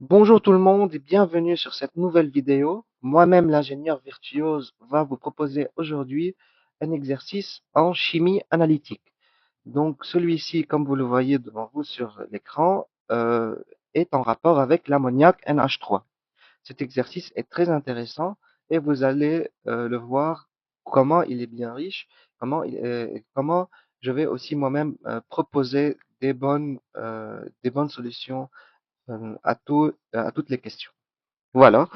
Bonjour tout le monde et bienvenue sur cette nouvelle vidéo. Moi-même, l'ingénieur virtuose, va vous proposer aujourd'hui un exercice en chimie analytique. Donc celui-ci, comme vous le voyez devant vous sur l'écran, est en rapport avec l'ammoniac NH3. Cet exercice est très intéressant et vous allez le voir comment il est bien riche, comment je vais aussi moi-même proposer des bonnes solutions à toutes les questions. Voilà.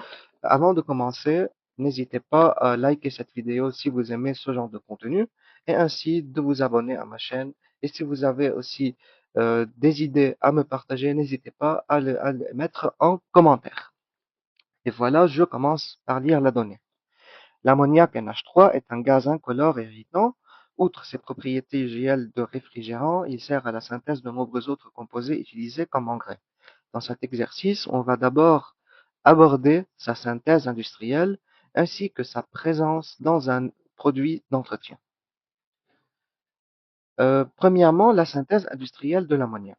Avant de commencer, n'hésitez pas à liker cette vidéo si vous aimez ce genre de contenu et ainsi de vous abonner à ma chaîne. Et si vous avez aussi des idées à me partager, n'hésitez pas à les mettre en commentaire. Et voilà, je commence par lire la donnée. L'ammoniac NH3 est un gaz incolore et irritant. Outre ses propriétés IGL de réfrigérant, il sert à la synthèse de nombreux autres composés utilisés comme engrais. Dans cet exercice, on va d'abord aborder sa synthèse industrielle ainsi que sa présence dans un produit d'entretien. Premièrement, la synthèse industrielle de l'ammoniac.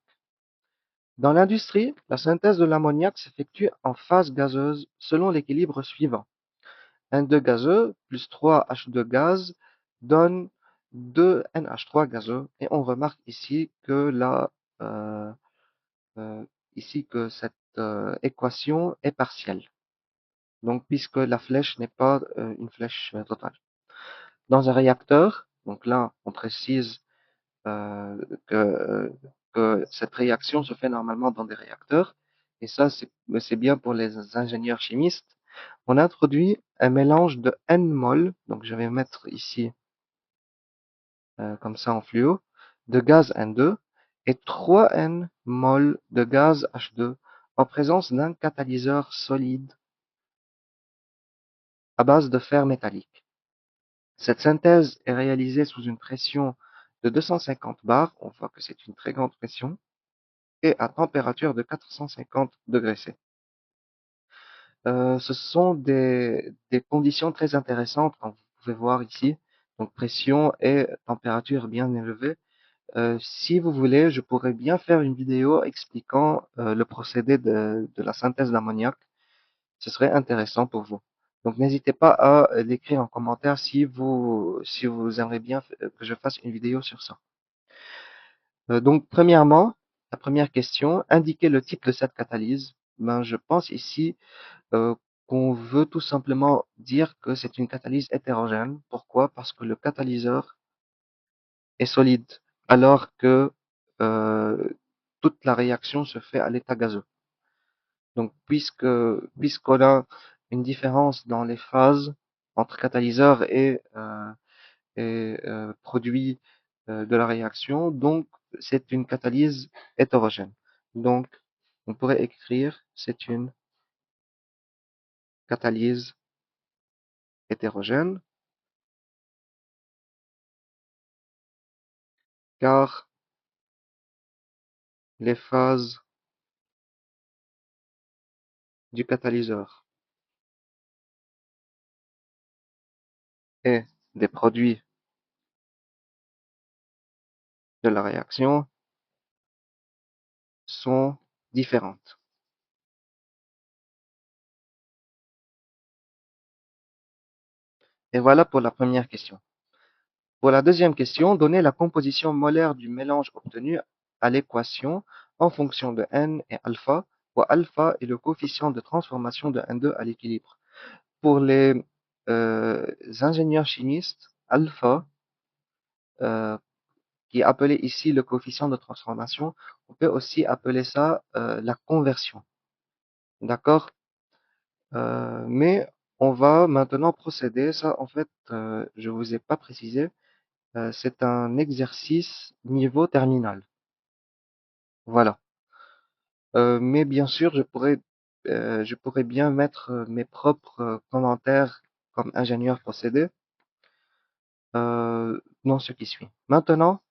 Dans l'industrie, la synthèse de l'ammoniac s'effectue en phase gazeuse selon l'équilibre suivant. N2 gazeux plus 3H2 gaz donne 2NH3 gazeux et on remarque ici que euh, cette équation est partielle. Donc, puisque la flèche n'est pas une flèche totale. Dans un réacteur, donc là, on précise euh, que, euh, que cette réaction se fait normalement dans des réacteurs, et ça, c'est bien pour les ingénieurs chimistes. On introduit un mélange de N mol, donc je vais mettre ici comme ça en fluo, de gaz N2 et 3 N mol de gaz H2 en présence d'un catalyseur solide à base de fer métallique. Cette synthèse est réalisée sous une pression de 250 bars, on voit que c'est une très grande pression, et à température de 450 degrés C. Ce sont des conditions très intéressantes, comme vous pouvez voir ici, donc pression et température bien élevées. Si vous voulez, je pourrais bien faire une vidéo expliquant le procédé de la synthèse d'ammoniac. Ce serait intéressant pour vous. Donc n'hésitez pas à l'écrire en commentaire si vous aimeriez bien que je fasse une vidéo sur ça. Donc premièrement, la première question, indiquez le type de cette catalyse. Ben, je pense ici euh, qu'on veut tout simplement dire que c'est une catalyse hétérogène. Pourquoi? Parce que le catalyseur est solide, alors que euh, toute la réaction se fait à l'état gazeux. Donc, puisqu'on a une différence dans les phases entre catalyseur et produit de la réaction, donc c'est une catalyse hétérogène. Donc, on pourrait écrire c'est une catalyse hétérogène, car les phases du catalyseur et des produits de la réaction sont différentes. Et voilà pour la première question. Pour la deuxième question, donnez la composition molaire du mélange obtenu à l'équation en fonction de n et alpha, où alpha est le coefficient de transformation de N2 à l'équilibre. Pour les ingénieurs chimistes, alpha, euh, qui est appelé ici le coefficient de transformation, on peut aussi appeler ça la conversion. D'accord? Mais on va maintenant procéder. Ça, en fait, je vous ai pas précisé. C'est un exercice niveau terminal. Voilà. Mais bien sûr, je pourrais bien mettre mes propres commentaires comme ingénieur procédé dans ce qui suit. Maintenant,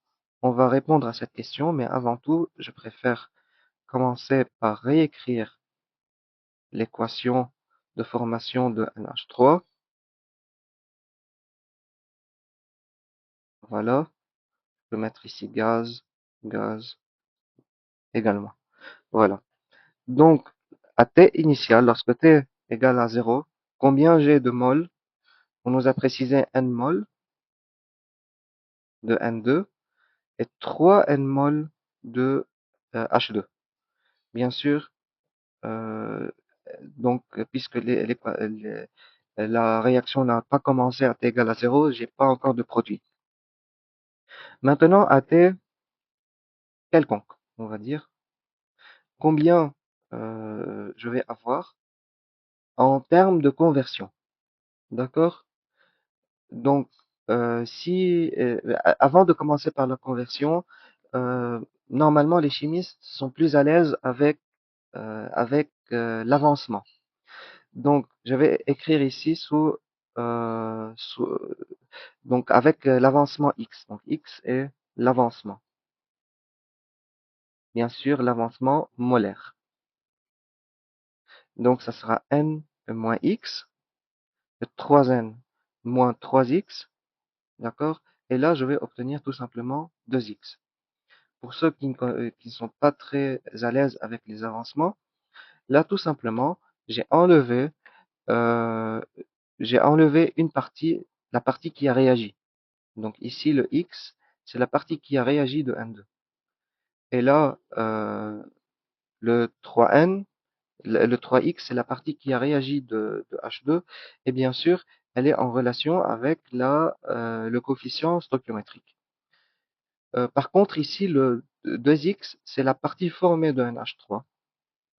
on va répondre à cette question, mais avant tout, je préfère commencer par réécrire l'équation de formation de NH3. Voilà. Je peux mettre ici gaz, gaz également. Voilà. Donc, à T initial, lorsque T égale à 0, combien j'ai de moles? On nous a précisé N moles de N2 et 3 N moles de H2. Bien sûr, euh, donc, puisque la réaction n'a pas commencé à T égale à 0, j'ai pas encore de produit. Maintenant, à T quelconque, on va dire, combien je vais avoir en termes de conversion. D'accord? Donc, si avant de commencer par la conversion, euh, normalement les chimistes sont plus à l'aise avec l'avancement. Donc, je vais écrire ici donc avec l'avancement x. Donc, x est l'avancement. Bien sûr, l'avancement molaire. Donc, ça sera n moins x, 3n moins 3x, d'accord? Et là, je vais obtenir tout simplement 2x. Pour ceux qui ne sont pas très à l'aise avec les avancements, là, tout simplement, j'ai enlevé, euh, j'ai enlevé une partie, la partie qui a réagi. Donc ici, le x, c'est la partie qui a réagi de N2. Et là, le 3n, le 3x, c'est la partie qui a réagi de H2. Et bien sûr, elle est en relation avec le coefficient stoichiométrique. Par contre, ici, le 2x, c'est la partie formée de NH3.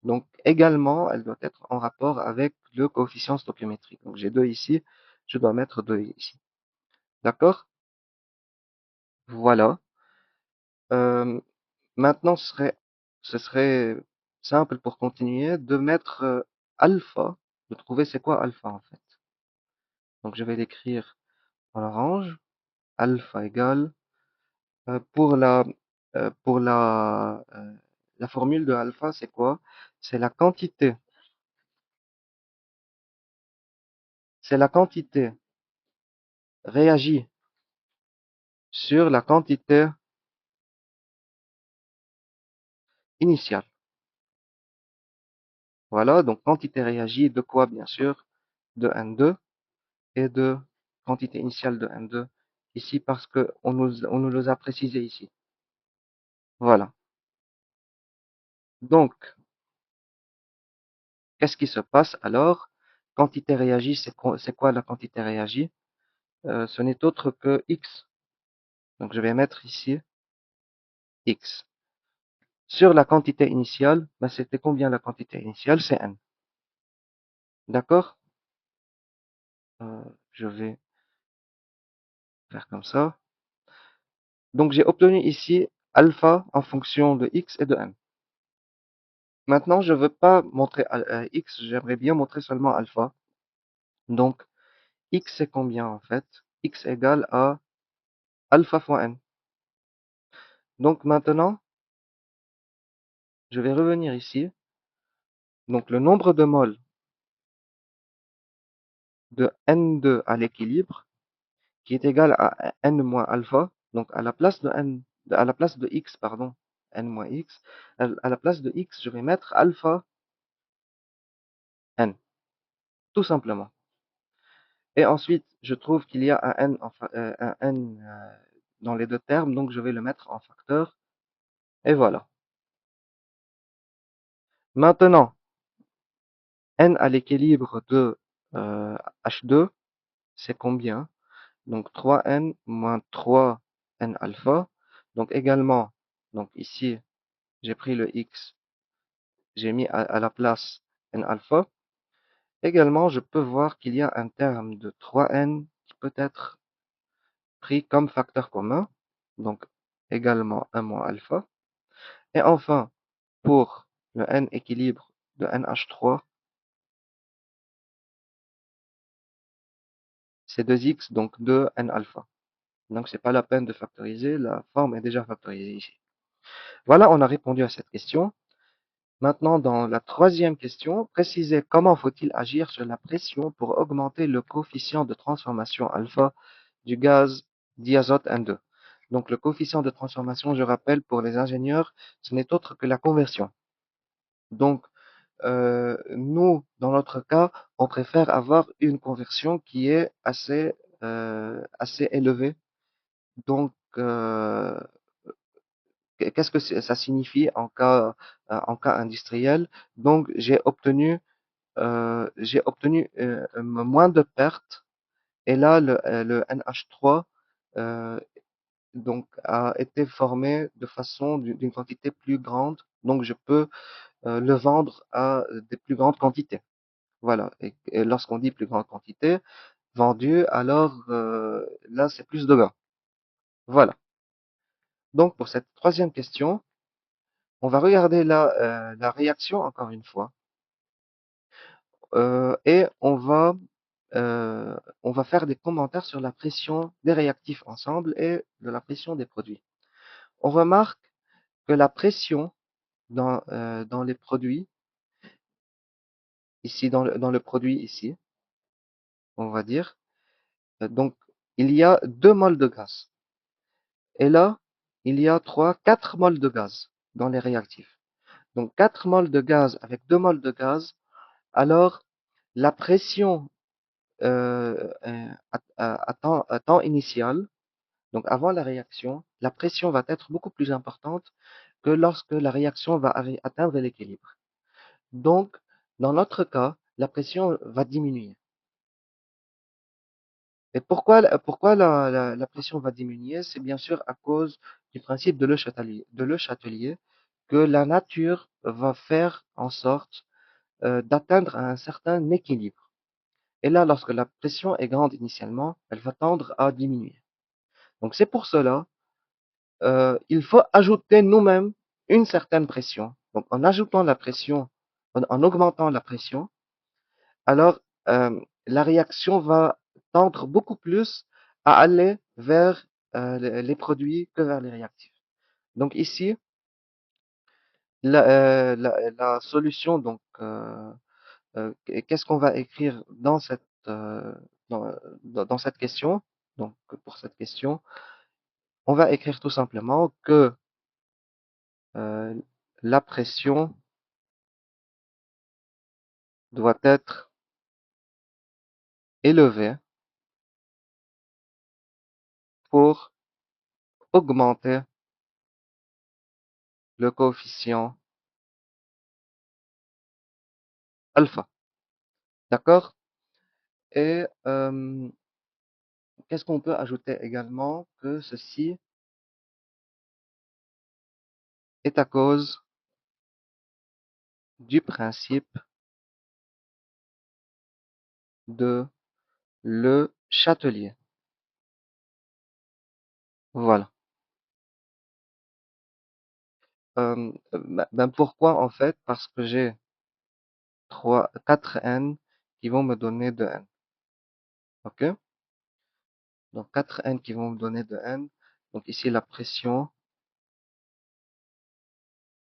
Donc, également, elle doit être en rapport avec le coefficient stoichiométrique. Donc, j'ai 2 ici, je dois mettre 2 ici. D'accord? Voilà. Euh, Maintenant, ce serait simple pour continuer de mettre alpha, de trouver c'est quoi alpha en fait. Donc, je vais l'écrire en orange. Alpha égale, pour la formule de alpha, c'est quoi? C'est la quantité, c'est la quantité réagit sur la quantité initiale. Voilà, donc quantité réagit de quoi, bien sûr? De N2 et de quantité initiale de N2 ici parce que on nous les a précisé ici. Voilà. Donc, qu'est-ce qui se passe alors? Quantité réagit, c'est quoi la quantité réagit? Ce n'est autre que X. Donc, je vais mettre ici X. Sur la quantité initiale, ben, c'était combien la quantité initiale? C'est N. D'accord? Je vais faire comme ça. Donc, j'ai obtenu ici alpha en fonction de X et de N. Maintenant, je ne veux pas montrer X, j'aimerais bien montrer seulement alpha. Donc, X c'est combien en fait? X égale à alpha fois N. Donc maintenant, je vais revenir ici. Donc le nombre de moles de N2 à l'équilibre, qui est égal à N moins alpha. Donc à la place de à la place de X, pardon, N moins X, à la place de X, je vais mettre alpha N, tout simplement. Et ensuite, je trouve qu'il y a un N dans les deux termes, donc je vais le mettre en facteur. Et voilà. Maintenant, N à l'équilibre de H2, c'est combien? Donc 3N moins 3N alpha. Donc également, donc ici, j'ai pris le X, j'ai mis à la place N alpha. Également, je peux voir qu'il y a un terme de 3N qui peut être pris comme facteur commun. Donc également 1 moins alpha. Et enfin, pour le N équilibre de NH3, c'est 2x, donc 2N alpha. Donc, c'est pas la peine de factoriser, la forme est déjà factorisée ici. Voilà, on a répondu à cette question. Maintenant, dans la troisième question, précisez comment faut-il agir sur la pression pour augmenter le coefficient de transformation alpha du gaz diazote N2. Donc, le coefficient de transformation, je rappelle, pour les ingénieurs, ce n'est autre que la conversion. Donc, nous, dans notre cas, on préfère avoir une conversion qui est assez élevée. Donc, qu'est-ce que ça signifie en cas industriel? Donc, j'ai obtenu moins de pertes. Et là, le NH3 euh, donc a été formé de façon d'une quantité plus grande. Donc, je peux le vendre à des plus grandes quantités. Voilà. Et lorsqu'on dit plus grande quantité vendue, alors là, c'est plus de gain. Voilà. Donc, pour cette troisième question, on va regarder la réaction encore une fois. Et euh, on va faire des commentaires sur la pression des réactifs ensemble et de la pression des produits. On remarque que la pression dans les produits, ici dans le produit ici, on va dire, donc il y a 2 moles de gaz. Et là, il y a 4 moles de gaz dans les réactifs. Donc 4 moles de gaz avec 2 moles de gaz, alors la pression à temps initial, donc avant la réaction, la pression va être beaucoup plus importante que lorsque la réaction va atteindre l'équilibre. Donc, dans notre cas, la pression va diminuer. Et pourquoi la pression va diminuer? C'est bien sûr à cause du principe de Le Chatelier, que la nature va faire en sorte d'atteindre un certain équilibre. Et là, lorsque la pression est grande initialement, elle va tendre à diminuer. Donc c'est pour cela, il faut ajouter nous-mêmes une certaine pression. Donc en ajoutant la pression, en augmentant la pression, alors la réaction va tendre beaucoup plus à aller vers les produits que vers les réactifs. Donc ici, la solution, donc qu'est-ce qu'on va écrire dans, dans cette question? Donc pour cette question, on va écrire tout simplement que euh, la pression doit être élevée pour augmenter le coefficient alpha. D'accord? Et qu'est-ce qu'on peut ajouter également? Que ceci est à cause du principe de Le Chatelier. Voilà. Pourquoi en fait? Parce que j'ai 4 n qui vont me donner 2 n. OK? Donc 4 n qui vont me donner 2 n. Donc ici la pression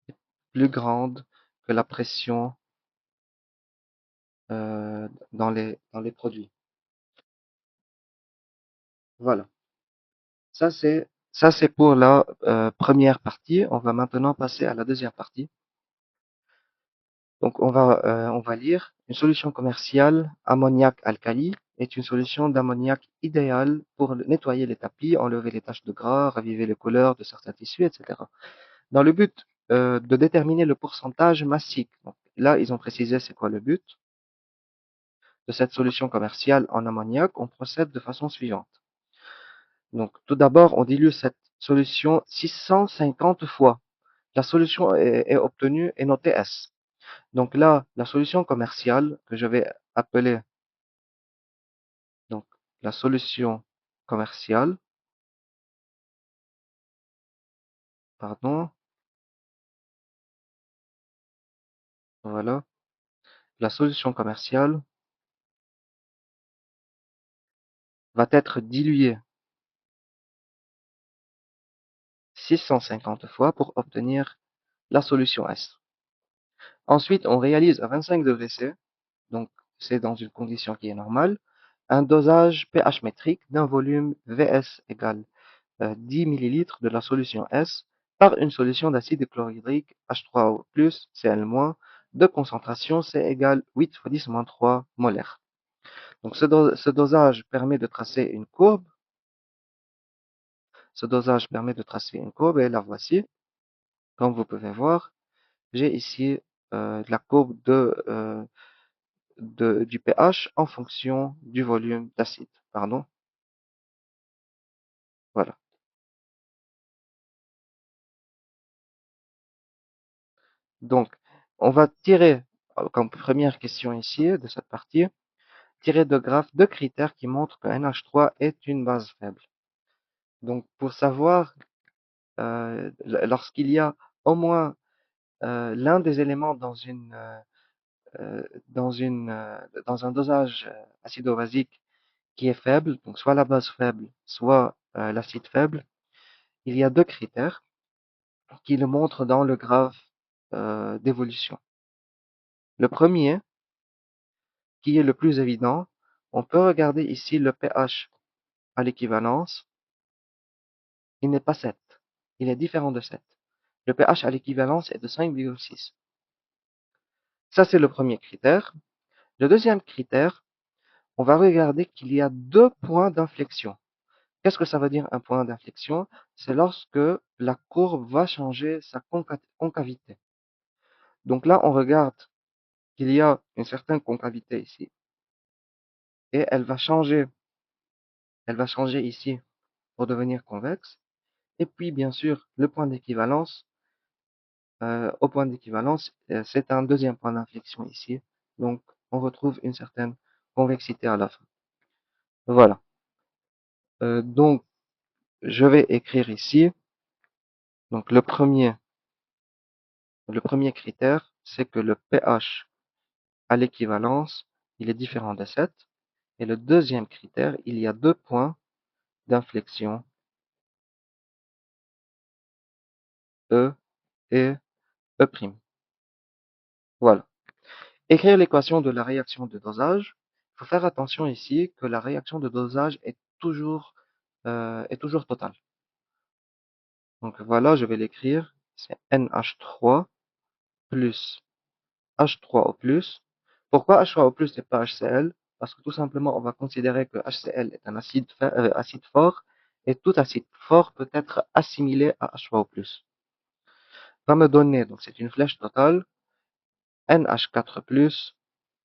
est plus grande que la pression dans les produits. Voilà. Ça c'est pour la première partie. On va maintenant passer à la deuxième partie. Donc on va lire une solution commerciale ammoniac-alcali est une solution d'ammoniac idéale pour nettoyer les tapis, enlever les taches de gras, raviver les couleurs de certains tissus, etc. Dans le but de déterminer le pourcentage massique. Donc, là, ils ont précisé c'est quoi le but de cette solution commerciale en ammoniac. On procède de façon suivante. Donc, tout d'abord, on dilue cette solution 650 fois. La solution est obtenue et notée S. Donc là, la solution commerciale que je vais appeler donc la solution commerciale, pardon, voilà, la solution commerciale va être diluée 650 fois pour obtenir la solution S. Ensuite, on réalise à 25 degrés C, donc c'est dans une condition qui est normale, un dosage pH métrique d'un volume Vs égale 10 ml de la solution S par une solution d'acide chlorhydrique H3O+, Cl- de concentration, c'est égal 8 fois 10 moins 3 molaires. Donc ce dosage permet de tracer une courbe. Ce dosage permet de tracer une courbe et la voici. Comme vous pouvez voir, j'ai ici la courbe du pH en fonction du volume d'acide. Pardon. Voilà. Donc, on va tirer comme première question ici de cette partie, tirer de graphe deux critères qui montrent que NH3 est une base faible. Donc, pour savoir lorsqu'il y a au moins l'un des éléments dans un dosage acido-basique qui est faible, donc soit la base faible, soit l'acide faible, il y a deux critères qui le montrent dans le graphe d'évolution. Le premier, qui est le plus évident, on peut regarder ici le pH à l'équivalence. Il n'est pas 7, il est différent de 7. Le pH à l'équivalence est de 5,6. Ça, c'est le premier critère. Le deuxième critère, on va regarder qu'il y a deux points d'inflexion. Qu'est-ce que ça veut dire un point d'inflexion? C'est lorsque la courbe va changer sa concavité. Donc là, on regarde qu'il y a une certaine concavité ici. Et elle va changer ici pour devenir convexe. Et puis, bien sûr, le point d'équivalence, au point d'équivalence, c'est un deuxième point d'inflexion ici. Donc, on retrouve une certaine convexité à la fin. Voilà. Donc, je vais écrire ici. Donc, le premier critère, c'est que le pH à l'équivalence, il est différent de 7. Et le deuxième critère, il y a deux points d'inflexion, E et E'. Voilà. Écrire l'équation de la réaction de dosage. Il faut faire attention ici que la réaction de dosage est toujours totale. Donc voilà, je vais l'écrire. C'est NH3 plus H3O+. Pourquoi H3O+ et pas HCl? Parce que tout simplement, on va considérer que HCl est un acide fort et tout acide fort peut être assimilé à H3O+. Va me donner, donc c'est une flèche totale, NH4+,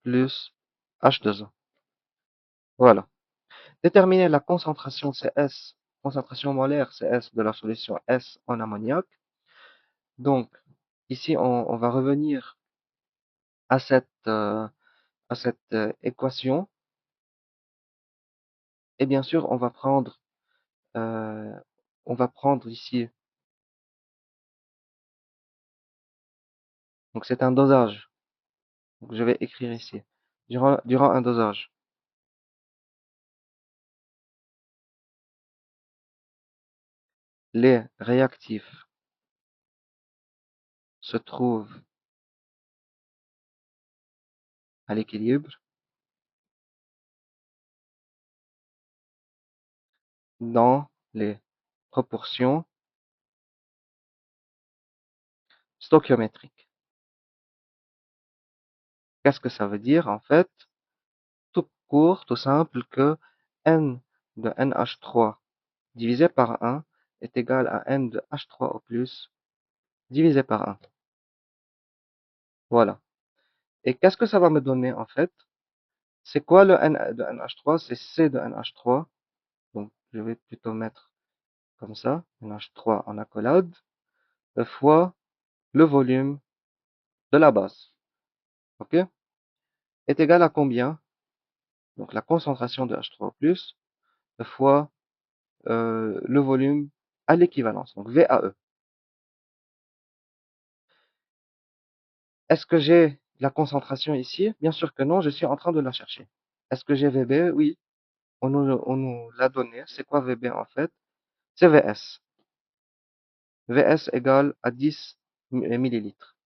plus H2O. Voilà. Déterminer la concentration CS, concentration molaire CS de la solution S en ammoniac. Donc, ici, on va revenir à cette équation. Et bien sûr, euh, on va prendre ici, donc c'est un dosage. Donc, je vais écrire ici, durant un dosage. Les réactifs se trouvent à l'équilibre dans les proportions stoichiométriques. Qu'est-ce que ça veut dire en fait? Tout court, tout simple que N de NH3 divisé par 1 est égal à N de H3O+, divisé par 1. Voilà. Et qu'est-ce que ça va me donner en fait? C'est quoi le N de NH3? C'est C de NH3. Donc, je vais plutôt mettre comme ça, NH3 en accolade, fois le volume de la base. OK? Est égal à combien? Donc, la concentration de H3O+, fois le volume à l'équivalence, donc VAE. Est-ce que j'ai la concentration ici? Bien sûr que non, je suis en train de la chercher. Est-ce que j'ai VB? Oui, on nous l'a donné. C'est quoi VB en fait? C'est VS. VS égale à 10 millilitres.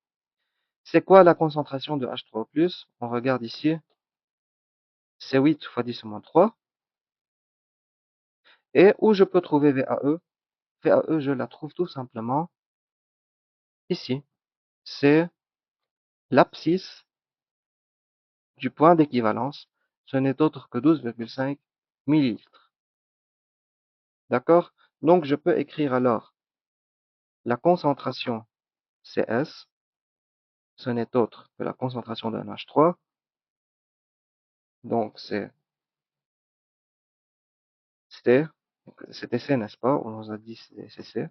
C'est quoi la concentration de H3O+? On regarde ici. C'est 8 fois 10 moins 3. Et où je peux trouver VAE? VAE, je la trouve tout simplement ici. C'est L'abscisse du point d'équivalence, ce n'est autre que 12,5 millilitres. D'accord? Donc, je peux écrire alors la concentration CS, ce n'est autre que la concentration d'un H3. Donc, c'était C, n'est-ce pas? On nous a dit c'est C.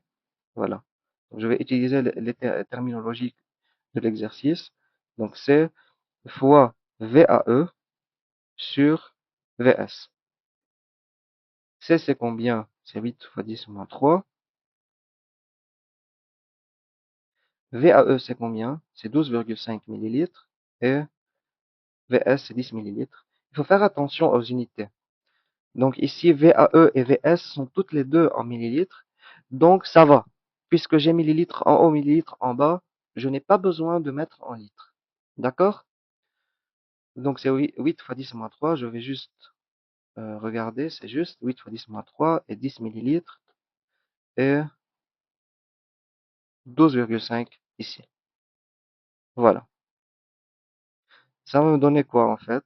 Voilà. Donc, je vais utiliser les terminologies de l'exercice. Donc, C fois VAE sur VS. C, c'est combien? C'est 8 fois 10 moins 3. VAE, c'est combien? C'est 12,5 millilitres. Et VS, c'est 10 millilitres. Il faut faire attention aux unités. Donc ici, VAE et VS sont toutes les deux en millilitres. Donc ça va. Puisque j'ai millilitres en haut, millilitres en bas, je n'ai pas besoin de mettre en litres. D'accord? Donc c'est 8 fois 10 moins 3. Je vais juste regarder. C'est juste 8 fois 10 moins 3 et 10 millilitres. Et 12,5 ici. Voilà. Ça va me donner quoi en fait?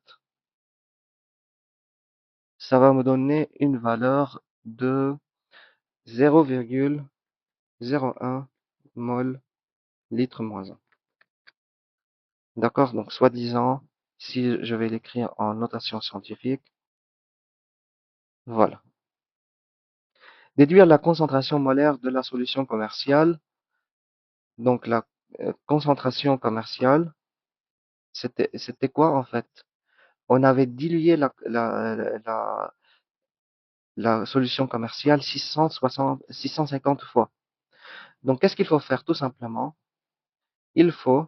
Ça va me donner une valeur de 0,01 mol litre moins 1. D'accord? Donc, soi-disant, si je vais l'écrire en notation scientifique, voilà. Déduire la concentration molaire de la solution commerciale. Donc, la concentration commerciale, c'était quoi en fait? On avait dilué la solution commerciale 650 fois. Donc, qu'est-ce qu'il faut faire? Tout simplement, il faut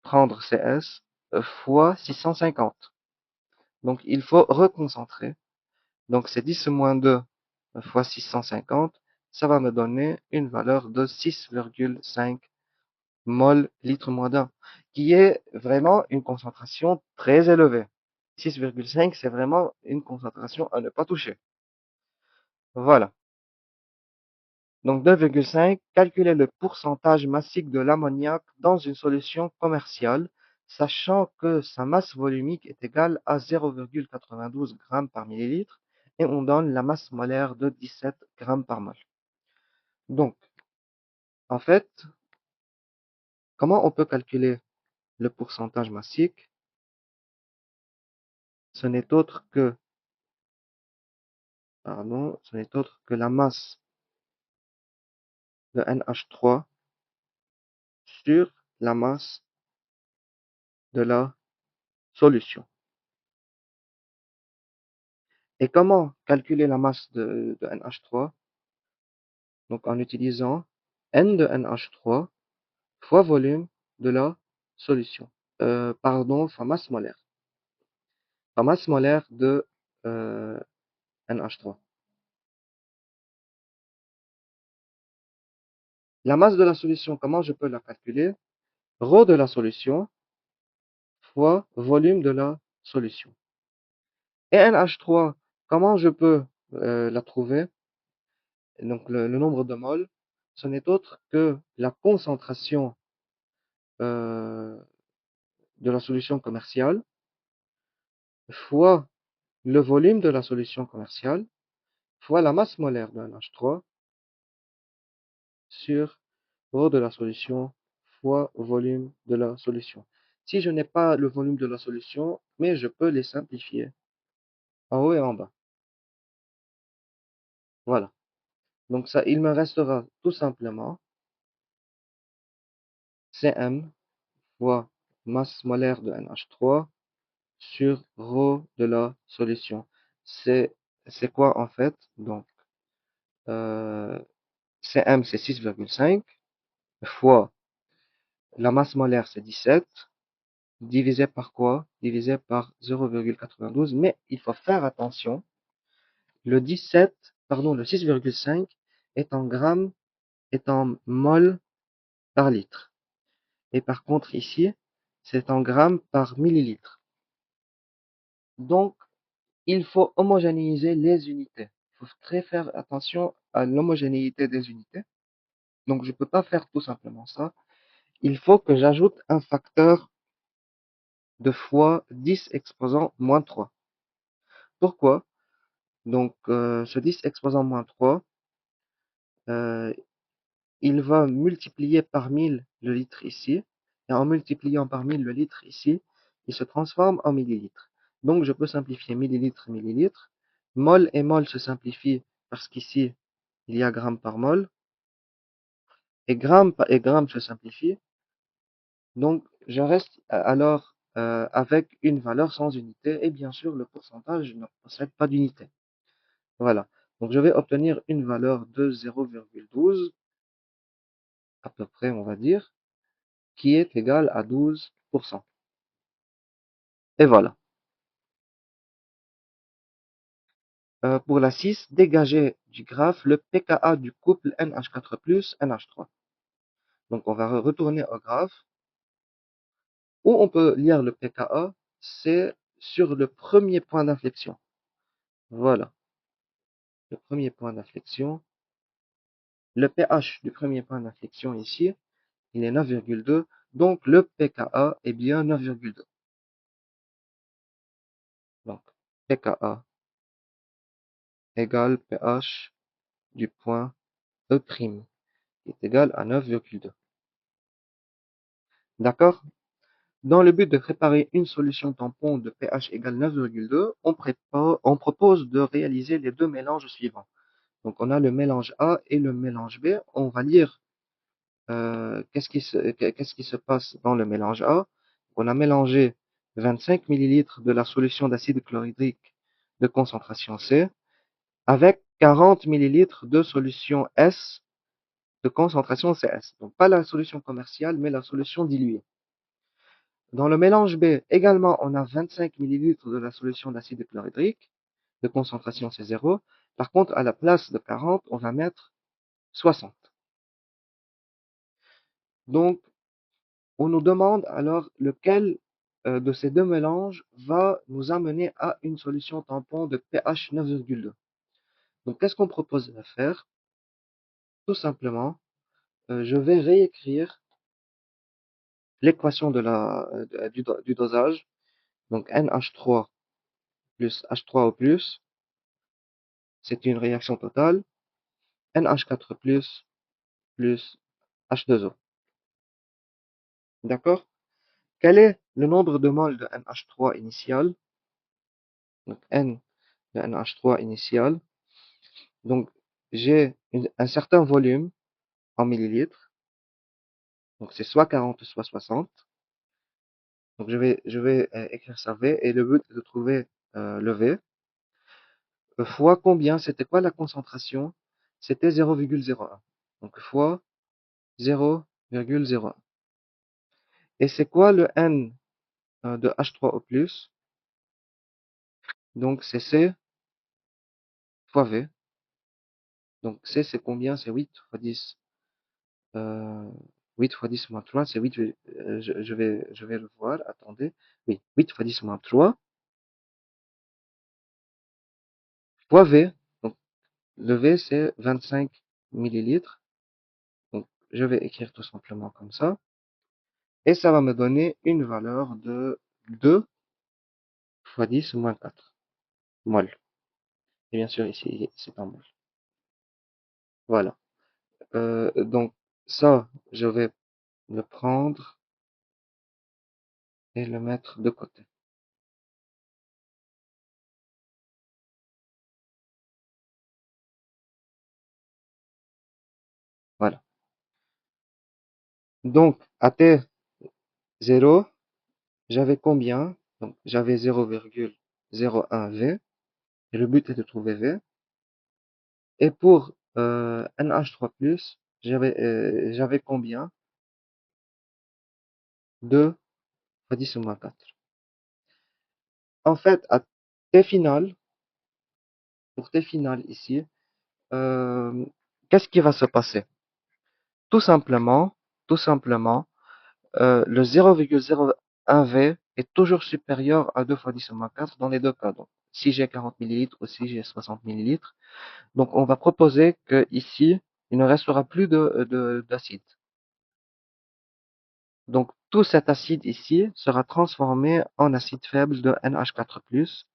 prendre CS fois 650. Donc, il faut reconcentrer. Donc, c'est 10 moins 2 fois 650. Ça va me donner une valeur de 6,5 mol litre moins d'un, qui est vraiment une concentration très élevée. 6,5, c'est vraiment une concentration à ne pas toucher. Voilà. Donc 2,5, calculer le pourcentage massique de l'ammoniac dans une solution commerciale, sachant que sa masse volumique est égale à 0,92 g par millilitre, et on donne la masse molaire de 17 g par mol. Donc, en fait, comment on peut calculer le pourcentage massique? Ce n'est autre que, ce n'est autre que la masse de NH3 sur la masse de la solution. Et comment calculer la masse de NH3? Donc en utilisant N de NH3 fois volume de la solution. Pardon, fois masse molaire. Fois masse molaire de NH3. La masse de la solution, comment je peux la calculer? Rho de la solution fois volume de la solution. Et NH3, comment je peux la trouver? Donc le nombre de moles, ce n'est autre que la concentration de la solution commerciale fois le volume de la solution commerciale fois la masse molaire de NH3 sur rho de la solution fois volume de la solution. Si je n'ai pas le volume de la solution, mais je peux les simplifier en haut et en bas. Voilà. Donc ça, il me restera tout simplement Cm fois masse molaire de NH3 sur rho de la solution. C'est quoi en fait? Donc Cm c'est 6,5 fois la masse molaire c'est 17 divisé par quoi? Divisé par 0,92. Mais il faut faire attention. Le 17, pardon, le 6,5 est en grammes, est en mol par litre. Et par contre ici, c'est en grammes par millilitre. Donc, il faut homogénéiser les unités. Il faut très faire attention à l'homogénéité des unités. Donc, je ne peux pas faire tout simplement ça. il faut que j'ajoute un facteur de fois 10 exposant moins 3. Pourquoi? Donc, ce 10 exposant moins 3, euh, il va multiplier par 1000 le litre ici, et en multipliant par 1000 le litre ici, il se transforme en millilitres. Donc, je peux simplifier millilitre, millilitre. Mol et mol se simplifient parce qu'ici, il y a gramme par mol, et gramme se simplifie. Donc, je reste alors avec une valeur sans unité, et bien sûr, le pourcentage ne possède pas d'unité. Voilà. Donc, je vais obtenir une valeur de 0,12, à peu près, on va dire, qui est égale à 12%. Et voilà. Pour la 6, dégager du graphe le pKa du couple NH4 plus NH3. Donc, on va retourner au graphe. Où on peut lire le pKa, c'est sur le premier point d'inflexion. Voilà. Le premier point d'inflexion. Le pH du premier point d'inflexion ici, il est 9,2. Donc, le pKa est bien 9,2. Donc, pKa égale pH du point E', qui est égal à 9,2. D'accord? Dans le but de préparer une solution tampon de pH égale 9,2, on propose de réaliser les deux mélanges suivants. Donc, on a le mélange A et le mélange B. On va lire qu'est-ce qui se passe dans le mélange A. On a mélangé 25 millilitres de la solution d'acide chlorhydrique de concentration C avec 40 millilitres de solution S de concentration CS. Donc, pas la solution commerciale, mais la solution diluée. Dans le mélange B, également, on a 25 millilitres de la solution d'acide chlorhydrique de concentration C0. Par contre, à la place de 40, on va mettre 60. Donc, on nous demande alors lequel de ces deux mélanges va nous amener à une solution tampon de pH 9,2. Donc, qu'est-ce qu'on propose de faire? Tout simplement, je vais réécrire l'équation du dosage. Donc, NH3 plus H3O+, c'est une réaction totale. NH4+, plus H2O. D'accord? Quel est le nombre de moles de NH3 initial? Donc, N de NH3 initial. Donc, j'ai un certain volume en millilitres. Donc, c'est soit 40, soit 60. Donc, je vais écrire ça V et le but est de trouver le V. Fois combien? C'était quoi la concentration? C'était 0,01. Donc, fois 0,01. Et c'est quoi le N de H3O+? Donc, c'est C fois V. Donc, C, c'est combien? C'est 8 fois 10. Euh, 8 fois 10 moins 3, c'est 8. Je vais le voir. Attendez. Oui, 8 fois 10 moins 3 fois V. Donc, le V, c'est 25 millilitres. Donc, je vais écrire tout simplement comme ça. Et ça va me donner une valeur de 2 fois 10 moins 4 mol. Et bien sûr, ici, c'est en mol. Voilà. Donc, ça, je vais le prendre et le mettre de côté. Voilà. Donc, à T0, j'avais combien? Donc, j'avais 0,01 V. Et le but est de trouver V. Et pour NH3+, j'avais combien? 2 fois 10 au moins 4. En fait, à T final, pour T final ici, euh, qu'est-ce qui va se passer? Tout simplement, tout simplement, le 0,01 V est toujours supérieur à 2 fois 10 au moins 4 dans les deux cas. Donc, si j'ai 40 millilitres ou si j'ai 60 millilitres. Donc, on va proposer que ici, il ne restera plus d'acide. Donc, tout cet acide ici sera transformé en acide faible de NH4+,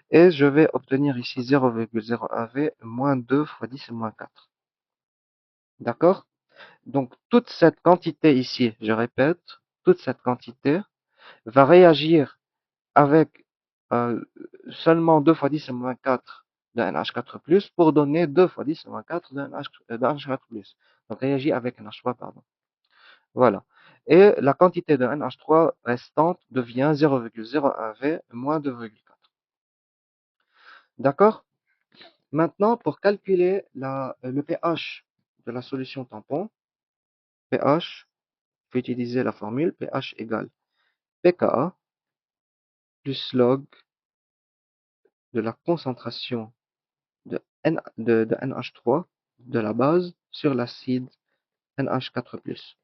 et je vais obtenir ici 0,01 V moins 2 fois 10 moins 4. D'accord? Donc, toute cette quantité ici, je répète, toute cette quantité va réagir avec seulement 2 fois 10 moins 4 de NH4+, pour donner 2 fois 10 moins 4 de NH4+. Donc, réagit avec NH3, pardon. Voilà. Et la quantité de NH3 restante devient 0,01 V moins 2,4. D'accord? Maintenant, pour calculer le pH de la solution tampon, pH, je vais utiliser la formule pH égale pKa plus log de la concentration de NH3 de la base sur l'acide NH4+.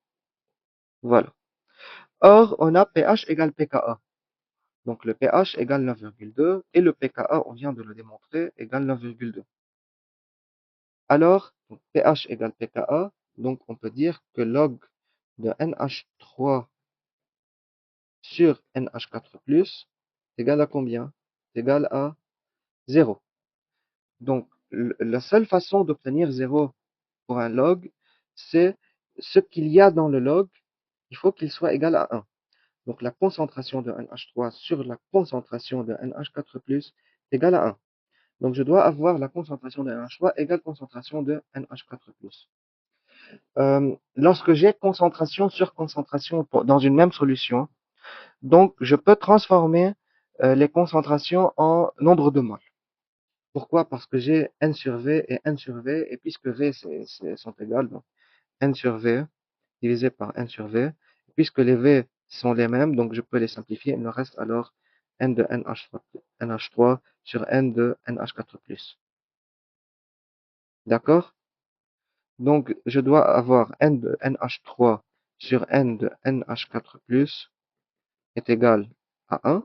Voilà. Or, on a pH égale pKa. Donc, le pH égale 9,2 et le pKa, on vient de le démontrer, égale 9,2. Alors, pH égale pKa, donc on peut dire que log de NH3 sur NH4+, est égal à combien? C'est égal à 0. Donc, la seule façon d'obtenir 0 pour un log, c'est ce qu'il y a dans le log, il faut qu'il soit égal à 1. Donc, la concentration de NH3 sur la concentration de NH4+, est égale à 1. Donc, je dois avoir la concentration de NH3 égale concentration de NH4+. Lorsque j'ai concentration sur concentration dans une même solution, donc je peux transformer les concentrations en nombre de moles. Pourquoi? Parce que j'ai N sur V et N sur V, et puisque V sont égales, donc N sur V divisé par N sur V, puisque les V sont les mêmes, donc je peux les simplifier, il me reste alors N de NH3 sur N de NH4+. D'accord? Donc, je dois avoir N de NH3 sur N de NH4+, est égal à 1.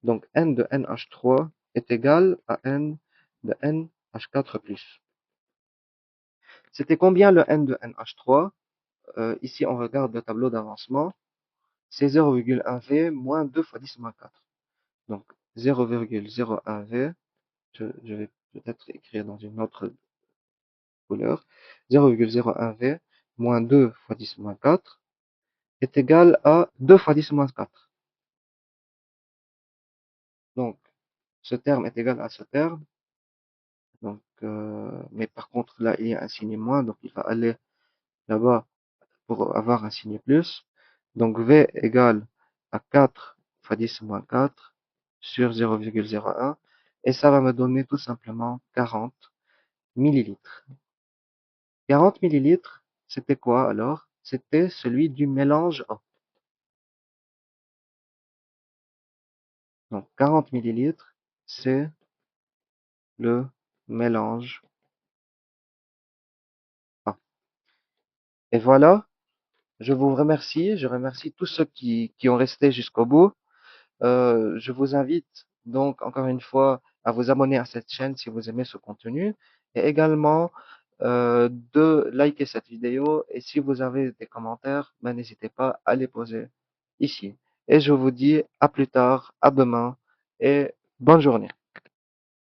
Donc, N de NH3 est égal à N de NH4+. C'était combien le N de NH3? Ici, on regarde le tableau d'avancement. C'est 0,1 V moins 2 fois 10 moins 4. Donc, 0,01 V, je vais peut-être écrire dans une autre couleur. 0,01 V moins 2 fois 10 moins 4 est égal à 2 fois 10 moins 4. Donc, ce terme est égal à ce terme. Donc, mais par contre, là, il y a un signe moins, donc il va aller là-bas pour avoir un signe plus. Donc, V égale à 4 fois 10 moins 4 sur 0,01. Et ça va me donner tout simplement 40 millilitres. 40 millilitres, c'était quoi alors? C'était celui du mélange A. Donc, 40 millilitres, c'est le mélange A. Et voilà, je vous remercie. Je remercie tous ceux qui ont resté jusqu'au bout. Je vous invite donc encore une fois à vous abonner à cette chaîne si vous aimez ce contenu et également de liker cette vidéo, et si vous avez des commentaires, ben, n'hésitez pas à les poser ici. Et je vous dis à plus tard, à demain et bonne journée.